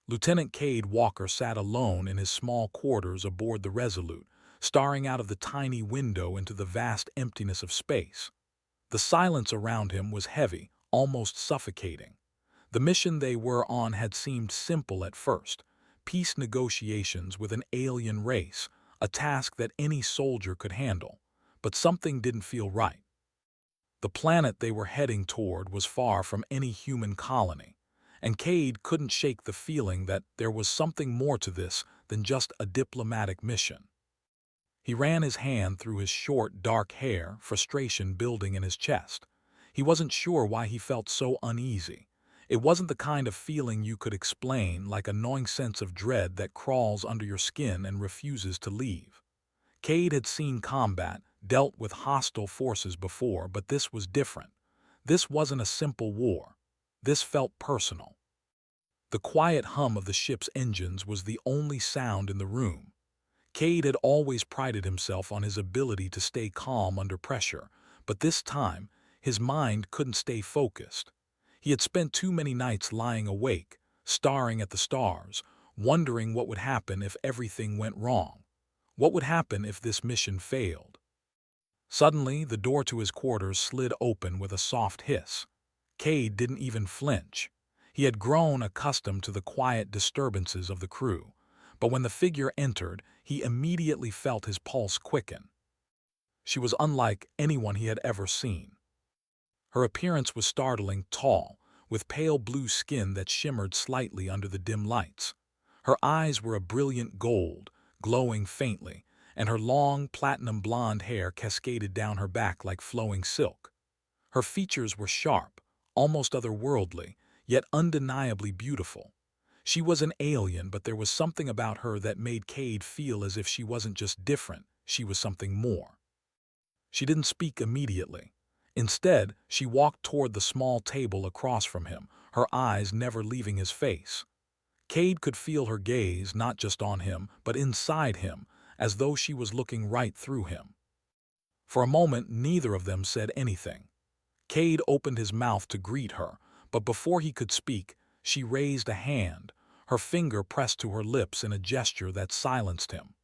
Lieutenant Cade Walker sat alone in his small quarters aboard the Resolute, staring out of the tiny window into the vast emptiness of space. The silence around him was heavy, almost suffocating. The mission they were on had seemed simple at first: peace negotiations with an alien race, a task that any soldier could handle. But something didn't feel right. The planet they were heading toward was far from any human colony, and Cade couldn't shake the feeling that there was something more to this than just a diplomatic mission. He ran his hand through his short, dark hair, frustration building in his chest. He wasn't sure why he felt so uneasy. It wasn't the kind of feeling you could explain, like a gnawing sense of dread that crawls under your skin and refuses to leave. Cade had seen combat, dealt with hostile forces before, but this was different. This wasn't a simple war. This felt personal. The quiet hum of the ship's engines was the only sound in the room. Cade had always prided himself on his ability to stay calm under pressure, but this time, his mind couldn't stay focused. He had spent too many nights lying awake, staring at the stars, wondering what would happen if everything went wrong. What would happen if this mission failed? Suddenly, the door to his quarters slid open with a soft hiss. Cade didn't even flinch. He had grown accustomed to the quiet disturbances of the crew, but when the figure entered, he immediately felt his pulse quicken. She was unlike anyone he had ever seen. Her appearance was startling, tall, with pale blue skin that shimmered slightly under the dim lights. Her eyes were a brilliant gold, glowing faintly, and her long, platinum blonde hair cascaded down her back like flowing silk. Her features were sharp, almost otherworldly, yet undeniably beautiful. She was an alien, but there was something about her that made Cade feel as if she wasn't just different, she was something more. She didn't speak immediately. Instead, she walked toward the small table across from him, her eyes never leaving his face. Cade could feel her gaze not just on him, but inside him, as though she was looking right through him. For a moment, neither of them said anything. Cade opened his mouth to greet her, but before he could speak, she raised a hand, her finger pressed to her lips in a gesture that silenced him.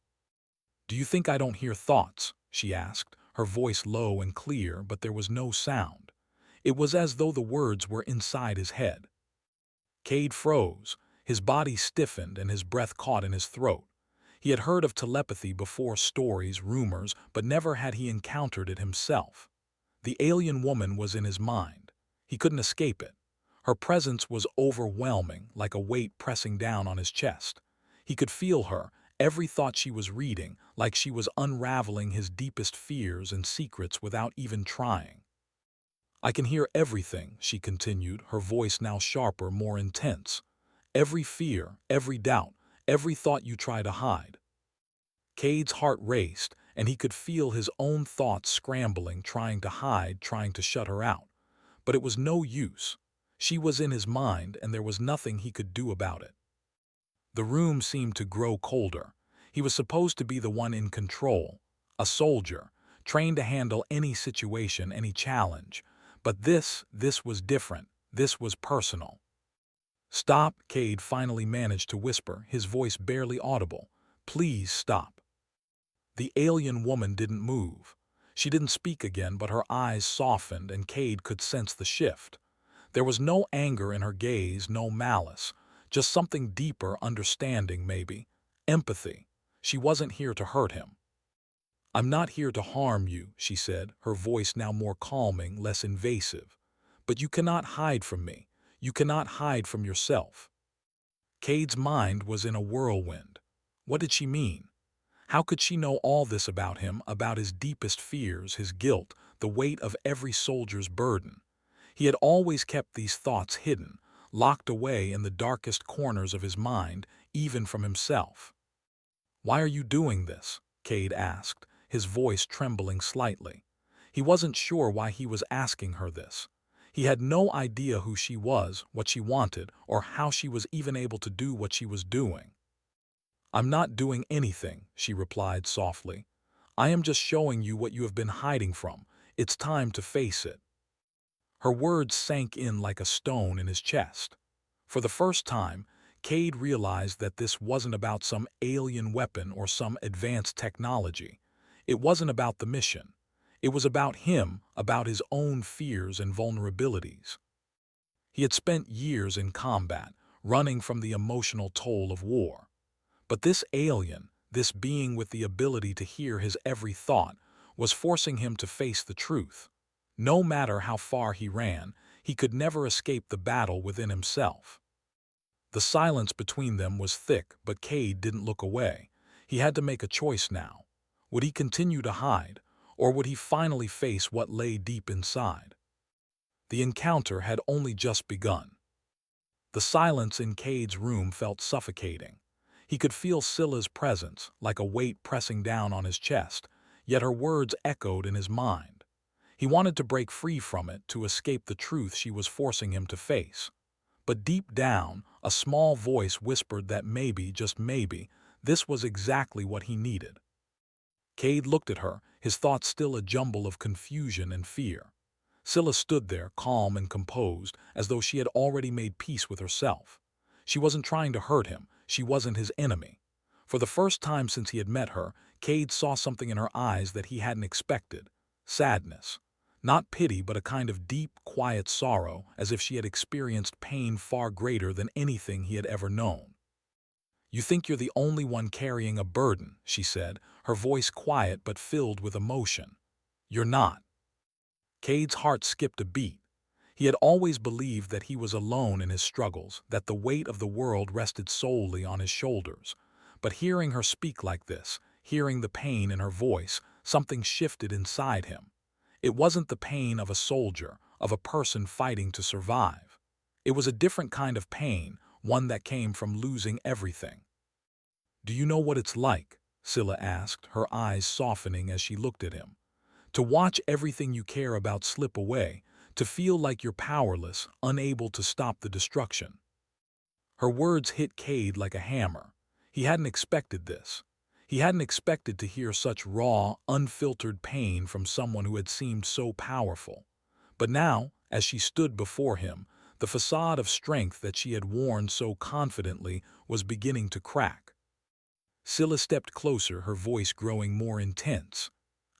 "Do you think I don't hear thoughts?" she asked, her voice low and clear, but there was no sound. It was as though the words were inside his head. Cade froze, his body stiffened and his breath caught in his throat. He had heard of telepathy before, stories, rumors, but never had he encountered it himself. The alien woman was in his mind. He couldn't escape it. Her presence was overwhelming, like a weight pressing down on his chest. He could feel her, every thought she was reading, like she was unraveling his deepest fears and secrets without even trying. "I can hear everything," she continued, her voice now sharper, more intense. "Every fear, every doubt, every thought you try to hide." Cade's heart raced, and he could feel his own thoughts scrambling, trying to hide, trying to shut her out. But it was no use. She was in his mind, and there was nothing he could do about it. The room seemed to grow colder. He was supposed to be the one in control, a soldier, trained to handle any situation, any challenge. But this was different. This was personal. "Stop," Cade finally managed to whisper, his voice barely audible. "Please stop." The alien woman didn't move. She didn't speak again, but her eyes softened, and Cade could sense the shift. There was no anger in her gaze, no malice, just something deeper, understanding maybe, empathy. She wasn't here to hurt him. "I'm not here to harm you," she said, her voice now more calming, less invasive. "But you cannot hide from me. You cannot hide from yourself." Cade's mind was in a whirlwind. What did she mean? How could she know all this about him, about his deepest fears, his guilt, the weight of every soldier's burden? He had always kept these thoughts hidden, locked away in the darkest corners of his mind, even from himself. "Why are you doing this?" Cade asked, his voice trembling slightly. He wasn't sure why he was asking her this. He had no idea who she was, what she wanted, or how she was even able to do what she was doing. "I'm not doing anything," she replied softly. "I am just showing you what you have been hiding from. It's time to face it." Her words sank in like a stone in his chest. For the first time, Cade realized that this wasn't about some alien weapon or some advanced technology. It wasn't about the mission. It was about him, about his own fears and vulnerabilities. He had spent years in combat, running from the emotional toll of war. But this alien, this being with the ability to hear his every thought, was forcing him to face the truth. No matter how far he ran, he could never escape the battle within himself. The silence between them was thick, but Cade didn't look away. He had to make a choice now. Would he continue to hide, or would he finally face what lay deep inside? The encounter had only just begun. The silence in Cade's room felt suffocating. He could feel Scylla's presence, like a weight pressing down on his chest, yet her words echoed in his mind. He wanted to break free from it, to escape the truth she was forcing him to face. But deep down, a small voice whispered that maybe, just maybe, this was exactly what he needed. Cade looked at her, his thoughts still a jumble of confusion and fear. Scylla stood there, calm and composed, as though she had already made peace with herself. She wasn't trying to hurt him, she wasn't his enemy. For the first time since he had met her, Cade saw something in her eyes that he hadn't expected. Sadness. Not pity, but a kind of deep, quiet sorrow, as if she had experienced pain far greater than anything he had ever known. "You think you're the only one carrying a burden," she said, her voice quiet but filled with emotion. "You're not." Cade's heart skipped a beat. He had always believed that he was alone in his struggles, that the weight of the world rested solely on his shoulders. But hearing her speak like this, hearing the pain in her voice, something shifted inside him. It wasn't the pain of a soldier, of a person fighting to survive. It was a different kind of pain, one that came from losing everything. "Do you know what it's like?" Scylla asked, her eyes softening as she looked at him. "To watch everything you care about slip away, to feel like you're powerless, unable to stop the destruction." Her words hit Cade like a hammer. He hadn't expected this. He hadn't expected to hear such raw, unfiltered pain from someone who had seemed so powerful. But now, as she stood before him, the facade of strength that she had worn so confidently was beginning to crack. Scylla stepped closer, her voice growing more intense.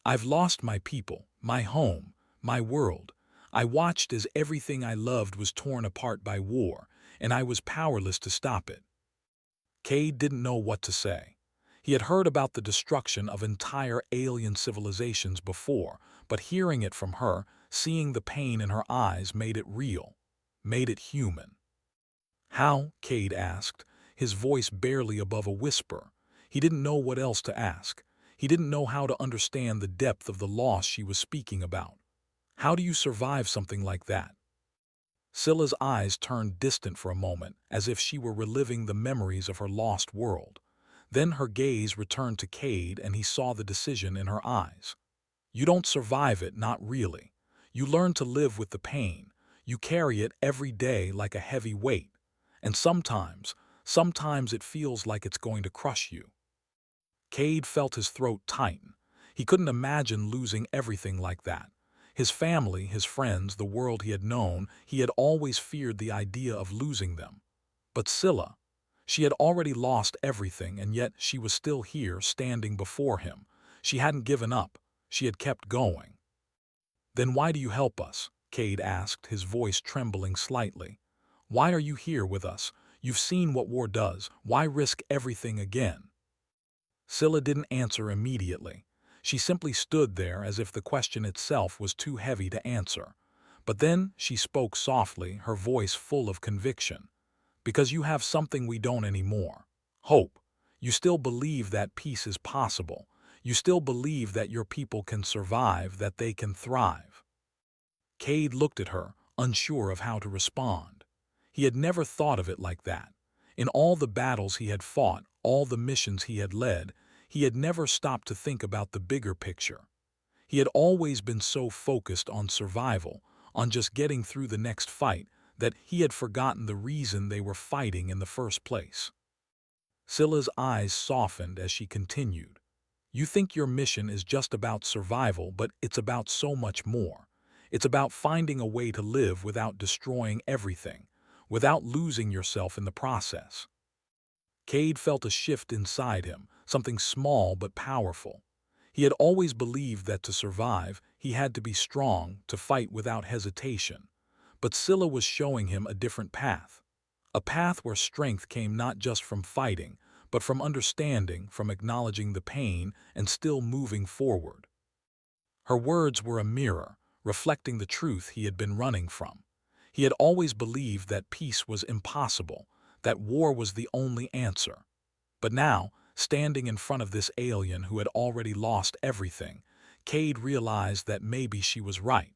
"I've lost my people, my home, my world. I watched as everything I loved was torn apart by war, and I was powerless to stop it." Cade didn't know what to say. He had heard about the destruction of entire alien civilizations before, but hearing it from her, seeing the pain in her eyes made it real, made it human. "How?" Cade asked, his voice barely above a whisper. He didn't know what else to ask. He didn't know how to understand the depth of the loss she was speaking about. "How do you survive something like that?" Scylla's eyes turned distant for a moment, as if she were reliving the memories of her lost world. Then her gaze returned to Cade, and he saw the decision in her eyes. "You don't survive it, not really. You learn to live with the pain. You carry it every day like a heavy weight. And sometimes it feels like it's going to crush you." Cade felt his throat tighten. He couldn't imagine losing everything like that. His family, his friends, the world he had known, he had always feared the idea of losing them. But Scylla, she had already lost everything, and yet she was still here, standing before him. She hadn't given up. She had kept going. "Then why do you help us?" Cade asked, his voice trembling slightly. "Why are you here with us? You've seen what war does. Why risk everything again?" Scylla didn't answer immediately. She simply stood there as if the question itself was too heavy to answer. But then she spoke softly, her voice full of conviction. "Because you have something we don't anymore. Hope. You still believe that peace is possible. You still believe that your people can survive, that they can thrive." Cade looked at her, unsure of how to respond. He had never thought of it like that. In all the battles he had fought, all the missions he had led, he had never stopped to think about the bigger picture. He had always been so focused on survival, on just getting through the next fight, that he had forgotten the reason they were fighting in the first place. Scylla's eyes softened as she continued. "You think your mission is just about survival, but it's about so much more. It's about finding a way to live without destroying everything, without losing yourself in the process. Cade felt a shift inside him, something small but powerful. He had always believed that to survive, he had to be strong, to fight without hesitation. But Scylla was showing him a different path. A path where strength came not just from fighting, but from understanding, from acknowledging the pain, and still moving forward. Her words were a mirror, reflecting the truth he had been running from. He had always believed that peace was impossible, that war was the only answer. But now, standing in front of this alien who had already lost everything, Cade realized that maybe she was right.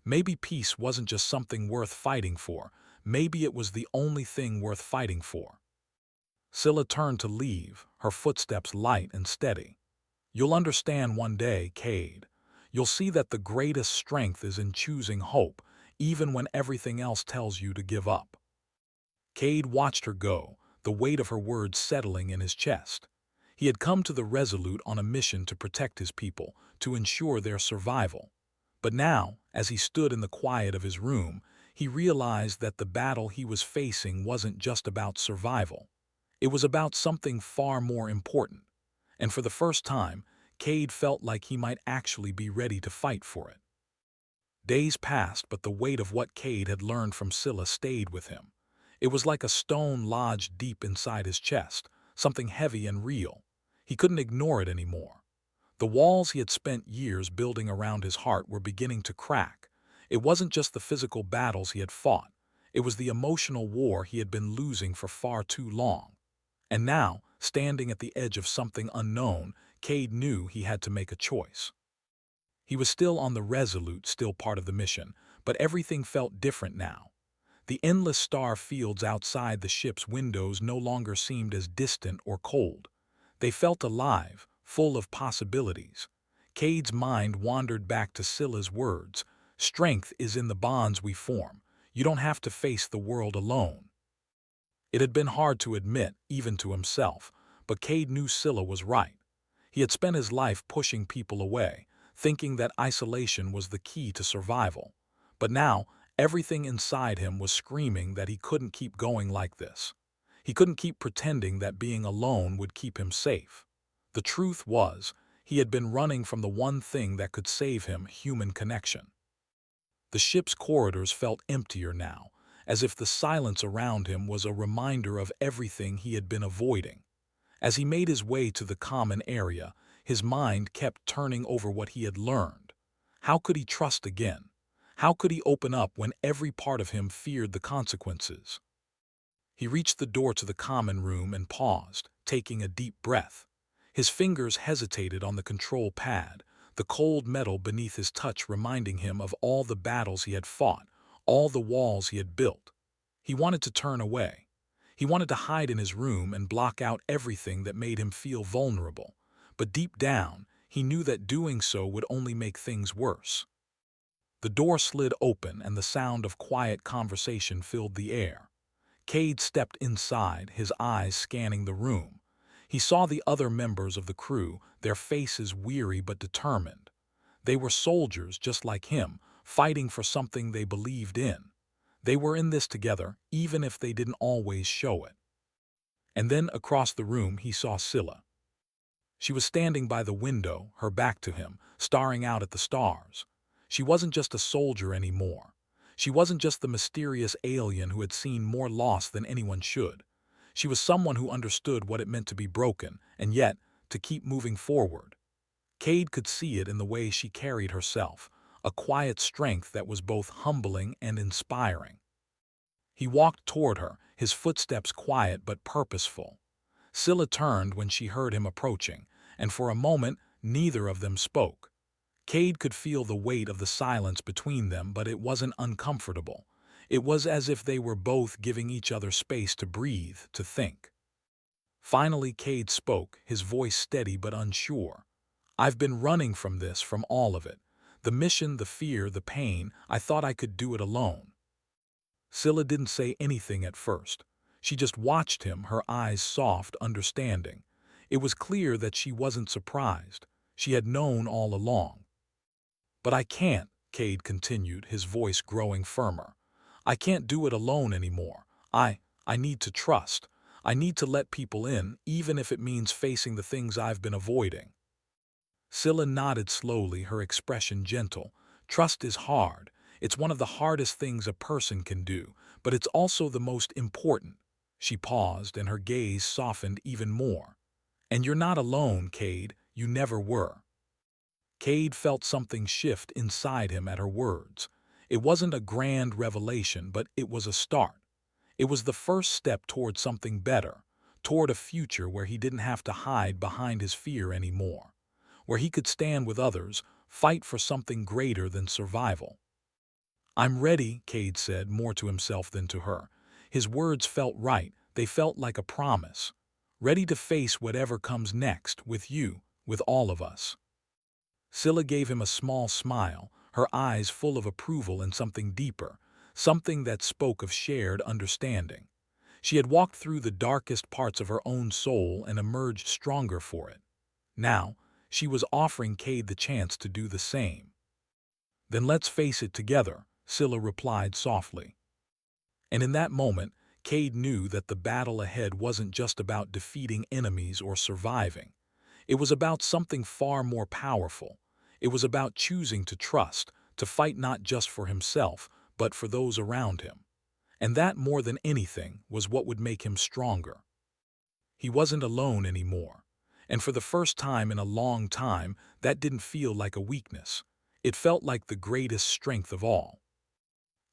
Maybe peace wasn't just something worth fighting for, maybe it was the only thing worth fighting for. Scylla turned to leave, her footsteps light and steady. "You'll understand one day, Cade. You'll see that the greatest strength is in choosing hope, even when everything else tells you to give up." Cade watched her go, the weight of her words settling in his chest. He had come to the Resolute on a mission to protect his people, to ensure their survival. But now, as he stood in the quiet of his room, he realized that the battle he was facing wasn't just about survival. It was about something far more important. And for the first time, Cade felt like he might actually be ready to fight for it. Days passed, but the weight of what Cade had learned from Scylla stayed with him. It was like a stone lodged deep inside his chest, something heavy and real. He couldn't ignore it anymore. The walls he had spent years building around his heart were beginning to crack. It wasn't just the physical battles he had fought. It was the emotional war he had been losing for far too long. And now, standing at the edge of something unknown, Cade knew he had to make a choice. He was still on the Resolute, still part of the mission, but everything felt different now. The endless star fields outside the ship's windows no longer seemed as distant or cold. They felt alive, full of possibilities. Cade's mind wandered back to Scylla's words. "Strength is in the bonds we form. You don't have to face the world alone." It had been hard to admit, even to himself, but Cade knew Scylla was right. He had spent his life pushing people away, thinking that isolation was the key to survival. But now, everything inside him was screaming that he couldn't keep going like this. He couldn't keep pretending that being alone would keep him safe. The truth was, he had been running from the one thing that could save him, human connection. The ship's corridors felt emptier now, as if the silence around him was a reminder of everything he had been avoiding. As he made his way to the common area, his mind kept turning over what he had learned. How could he trust again? How could he open up when every part of him feared the consequences? He reached the door to the common room and paused, taking a deep breath. His fingers hesitated on the control pad, the cold metal beneath his touch reminding him of all the battles he had fought, all the walls he had built. He wanted to turn away. He wanted to hide in his room and block out everything that made him feel vulnerable. But deep down, he knew that doing so would only make things worse. The door slid open and the sound of quiet conversation filled the air. Cade stepped inside, his eyes scanning the room. He saw the other members of the crew, their faces weary but determined. They were soldiers just like him, fighting for something they believed in. They were in this together, even if they didn't always show it. And then across the room he saw Scylla. She was standing by the window, her back to him, staring out at the stars. She wasn't just a soldier anymore. She wasn't just the mysterious alien who had seen more loss than anyone should. She was someone who understood what it meant to be broken, and yet, to keep moving forward. Cade could see it in the way she carried herself, a quiet strength that was both humbling and inspiring. He walked toward her, his footsteps quiet but purposeful. Scylla turned when she heard him approaching, and for a moment neither of them spoke. Cade could feel the weight of the silence between them, but it wasn't uncomfortable. It was as if they were both giving each other space to breathe, to think. Finally Cade spoke, his voice steady but unsure. "I've been running from this, from all of it. The mission, the fear, the pain. I thought I could do it alone." Scylla didn't say anything at first. She just watched him, her eyes soft, understanding. It was clear that she wasn't surprised. She had known all along. "But I can't," Cade continued, his voice growing firmer. "I can't do it alone anymore. I need to trust. I need to let people in, even if it means facing the things I've been avoiding." Scylla nodded slowly, her expression gentle. "Trust is hard. It's one of the hardest things a person can do, but it's also the most important." She paused, and her gaze softened even more. "And you're not alone, Cade. You never were." Cade felt something shift inside him at her words. It wasn't a grand revelation, but it was a start. It was the first step toward something better, toward a future where he didn't have to hide behind his fear anymore, where he could stand with others, fight for something greater than survival. "I'm ready," Cade said, more to himself than to her. His words felt right, they felt like a promise. "Ready to face whatever comes next, with you, with all of us." Scylla gave him a small smile, her eyes full of approval and something deeper, something that spoke of shared understanding. She had walked through the darkest parts of her own soul and emerged stronger for it. Now, she was offering Cade the chance to do the same. "Then let's face it together," Scylla replied softly. And in that moment, Cade knew that the battle ahead wasn't just about defeating enemies or surviving. It was about something far more powerful. It was about choosing to trust, to fight not just for himself, but for those around him. And that, more than anything, was what would make him stronger. He wasn't alone anymore. And for the first time in a long time, that didn't feel like a weakness. It felt like the greatest strength of all.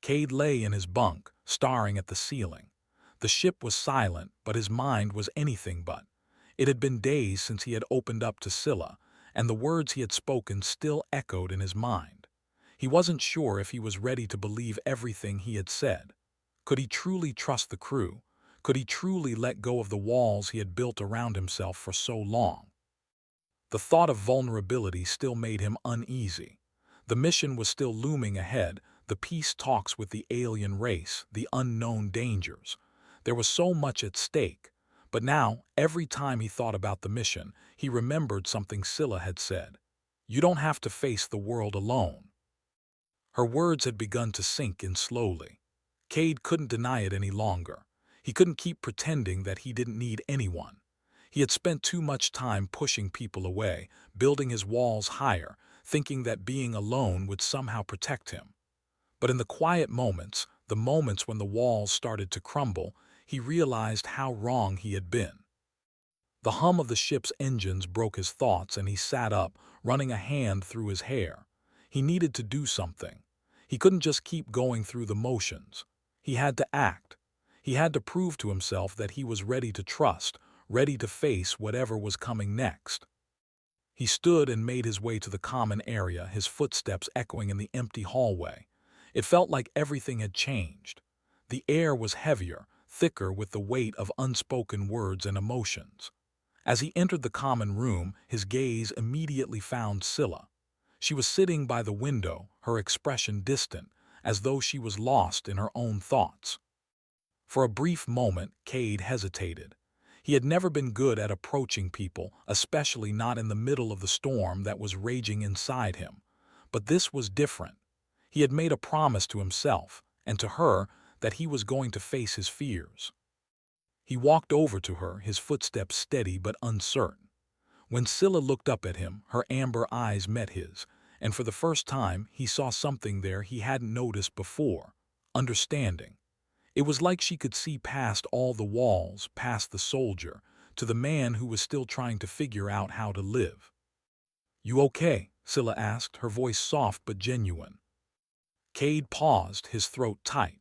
Cade lay in his bunk, staring at the ceiling. The ship was silent, but his mind was anything but. It had been days since he had opened up to Scylla, and the words he had spoken still echoed in his mind. He wasn't sure if he was ready to believe everything he had said. Could he truly trust the crew? Could he truly let go of the walls he had built around himself for so long? The thought of vulnerability still made him uneasy. The mission was still looming ahead, the peace talks with the alien race, the unknown dangers. There was so much at stake. But now, every time he thought about the mission, he remembered something Scylla had said. "You don't have to face the world alone." Her words had begun to sink in slowly. Cade couldn't deny it any longer. He couldn't keep pretending that he didn't need anyone. He had spent too much time pushing people away, building his walls higher, thinking that being alone would somehow protect him. But in the quiet moments, the moments when the walls started to crumble, he realized how wrong he had been. The hum of the ship's engines broke his thoughts, and he sat up, running a hand through his hair. He needed to do something. He couldn't just keep going through the motions. He had to act. He had to prove to himself that he was ready to trust, ready to face whatever was coming next. He stood and made his way to the common area, his footsteps echoing in the empty hallway. It felt like everything had changed. The air was heavier, thicker with the weight of unspoken words and emotions. As he entered the common room, his gaze immediately found Scylla. She was sitting by the window, her expression distant, as though she was lost in her own thoughts. For a brief moment, Cade hesitated. He had never been good at approaching people, especially not in the middle of the storm that was raging inside him. But this was different. He had made a promise to himself, and to her, that he was going to face his fears. He walked over to her, his footsteps steady but uncertain. When Scylla looked up at him, her amber eyes met his, and for the first time he saw something there he hadn't noticed before: understanding. It was like she could see past all the walls, past the soldier, to the man who was still trying to figure out how to live. "You okay?" Scylla asked, her voice soft but genuine. Cade paused, his throat tight.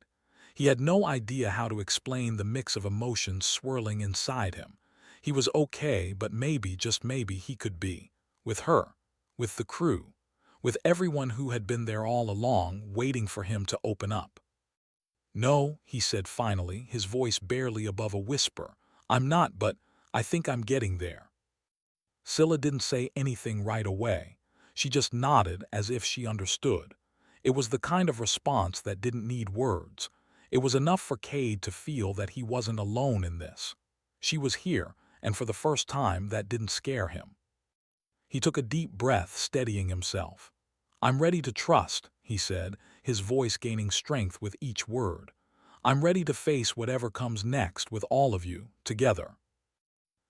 He had no idea how to explain the mix of emotions swirling inside him. He was okay, but maybe, just maybe, he could be. With her. With the crew. With everyone who had been there all along, waiting for him to open up. "No," he said finally, his voice barely above a whisper. "I'm not, but I think I'm getting there." Scylla didn't say anything right away. She just nodded as if she understood. It was the kind of response that didn't need words. It was enough for Cade to feel that he wasn't alone in this. She was here, and for the first time that didn't scare him. He took a deep breath, steadying himself. "I'm ready to trust," he said, his voice gaining strength with each word. I'm ready to face whatever comes next with all of you, together."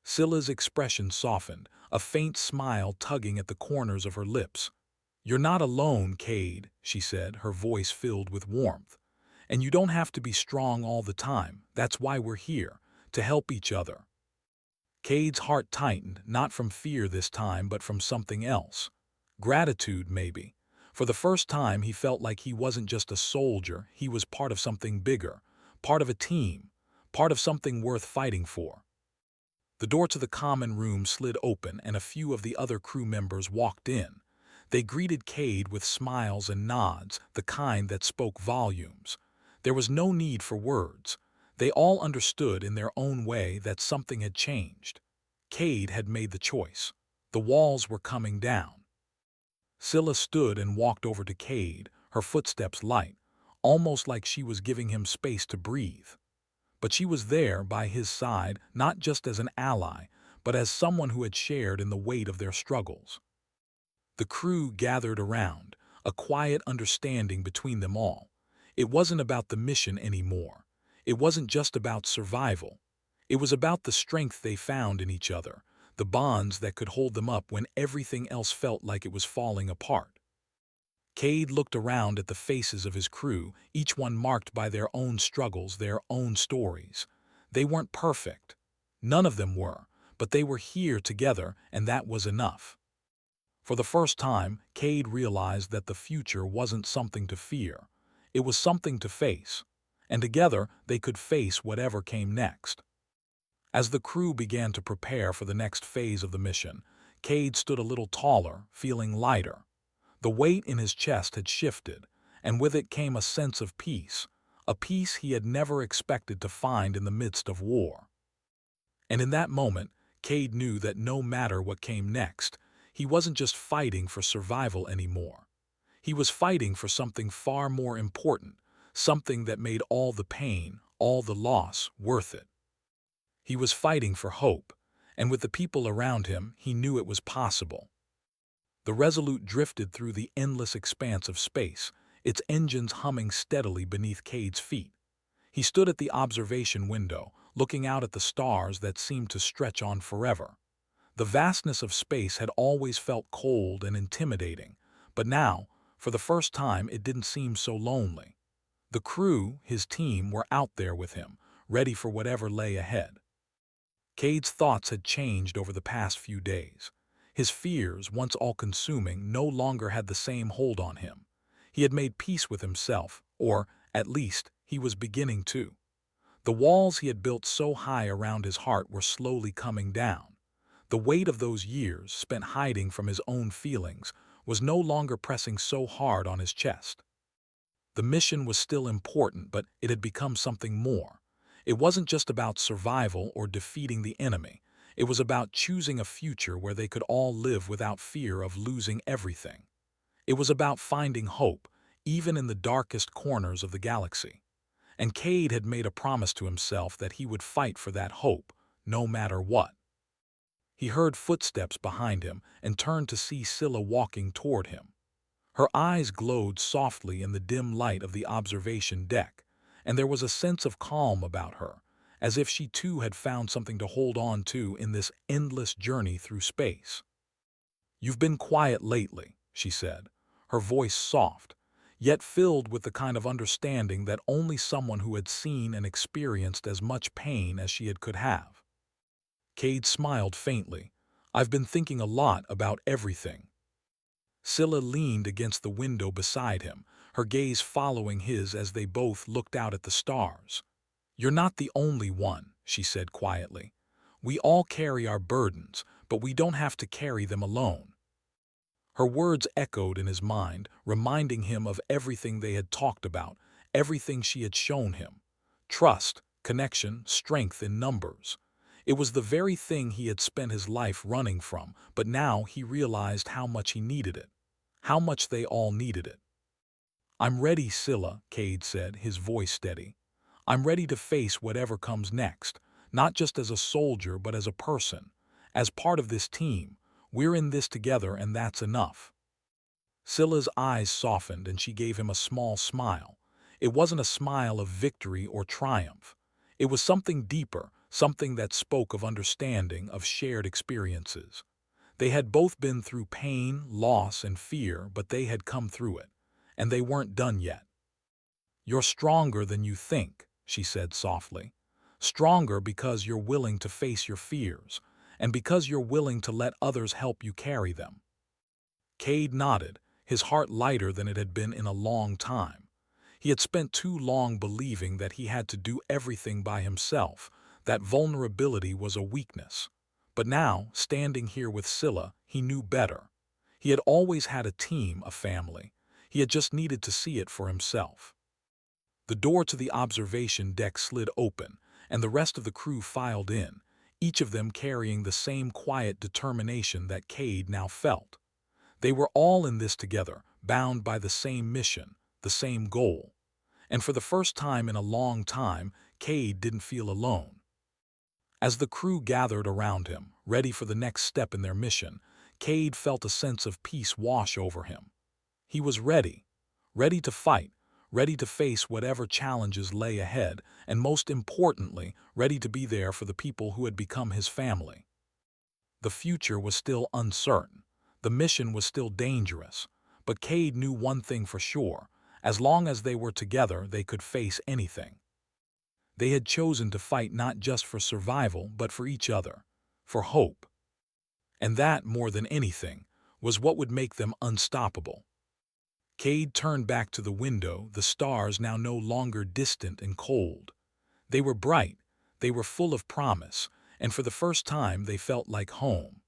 Scylla's expression softened, a faint smile tugging at the corners of her lips. "You're not alone, Cade," she said, her voice filled with warmth. "And you don't have to be strong all the time. That's why we're here, to help each other." Cade's heart tightened, not from fear this time, but from something else. Gratitude, maybe. For the first time, he felt like he wasn't just a soldier, he was part of something bigger, part of a team, part of something worth fighting for. The door to the common room slid open and a few of the other crew members walked in. They greeted Cade with smiles and nods, the kind that spoke volumes. There was no need for words. They all understood in their own way that something had changed. Cade had made the choice. The walls were coming down. Scylla stood and walked over to Cade, her footsteps light, almost like she was giving him space to breathe. But she was there by his side, not just as an ally, but as someone who had shared in the weight of their struggles. The crew gathered around, a quiet understanding between them all. It wasn't about the mission anymore. It wasn't just about survival. It was about the strength they found in each other, the bonds that could hold them up when everything else felt like it was falling apart. Cade looked around at the faces of his crew, each one marked by their own struggles, their own stories. They weren't perfect. None of them were, but they were here together, and that was enough. For the first time, Cade realized that the future wasn't something to fear. It was something to face, and together they could face whatever came next. As the crew began to prepare for the next phase of the mission, Cade stood a little taller, feeling lighter. The weight in his chest had shifted, and with it came a sense of peace, a peace he had never expected to find in the midst of war. And in that moment, Cade knew that no matter what came next, he wasn't just fighting for survival anymore. He was fighting for something far more important, something that made all the pain, all the loss, worth it. He was fighting for hope, and with the people around him, he knew it was possible. The Resolute drifted through the endless expanse of space, its engines humming steadily beneath Cade's feet. He stood at the observation window, looking out at the stars that seemed to stretch on forever. The vastness of space had always felt cold and intimidating, but now, for the first time, it didn't seem so lonely. The crew, his team, were out there with him, ready for whatever lay ahead. Cade's thoughts had changed over the past few days. His fears, once all-consuming, no longer had the same hold on him. He had made peace with himself, or, at least, he was beginning to. The walls he had built so high around his heart were slowly coming down. The weight of those years, spent hiding from his own feelings, was no longer pressing so hard on his chest. The mission was still important, but it had become something more. It wasn't just about survival or defeating the enemy. It was about choosing a future where they could all live without fear of losing everything. It was about finding hope, even in the darkest corners of the galaxy. And Cade had made a promise to himself that he would fight for that hope, no matter what. He heard footsteps behind him and turned to see Scylla walking toward him. Her eyes glowed softly in the dim light of the observation deck, and there was a sense of calm about her, as if she too had found something to hold on to in this endless journey through space. "You've been quiet lately," she said, her voice soft, yet filled with the kind of understanding that only someone who had seen and experienced as much pain as she could have. Cade smiled faintly. "I've been thinking a lot about everything." Scylla leaned against the window beside him, her gaze following his as they both looked out at the stars. "You're not the only one," she said quietly. "We all carry our burdens, but we don't have to carry them alone." Her words echoed in his mind, reminding him of everything they had talked about, everything she had shown him. Trust, connection, strength in numbers. It was the very thing he had spent his life running from, but now he realized how much he needed it, how much they all needed it. "I'm ready, Scylla," Cade said, his voice steady. "I'm ready to face whatever comes next, not just as a soldier but as a person, as part of this team. We're in this together and that's enough." Scylla's eyes softened and she gave him a small smile. It wasn't a smile of victory or triumph. It was something deeper, something that spoke of understanding, of shared experiences. They had both been through pain, loss, and fear, but they had come through it, and they weren't done yet. "You're stronger than you think," she said softly. "Stronger because you're willing to face your fears, and because you're willing to let others help you carry them." Cade nodded, his heart lighter than it had been in a long time. He had spent too long believing that he had to do everything by himself, that vulnerability was a weakness. But now, standing here with Scylla, he knew better. He had always had a team, a family. He had just needed to see it for himself. The door to the observation deck slid open, and the rest of the crew filed in, each of them carrying the same quiet determination that Cade now felt. They were all in this together, bound by the same mission, the same goal. And for the first time in a long time, Cade didn't feel alone. As the crew gathered around him, ready for the next step in their mission, Cade felt a sense of peace wash over him. He was ready, ready to fight, ready to face whatever challenges lay ahead, and most importantly, ready to be there for the people who had become his family. The future was still uncertain. The mission was still dangerous. But Cade knew one thing for sure. As long as they were together, they could face anything. They had chosen to fight not just for survival, but for each other, for hope. And that, more than anything, was what would make them unstoppable. Cade turned back to the window, the stars now no longer distant and cold. They were bright, they were full of promise, and for the first time they felt like home.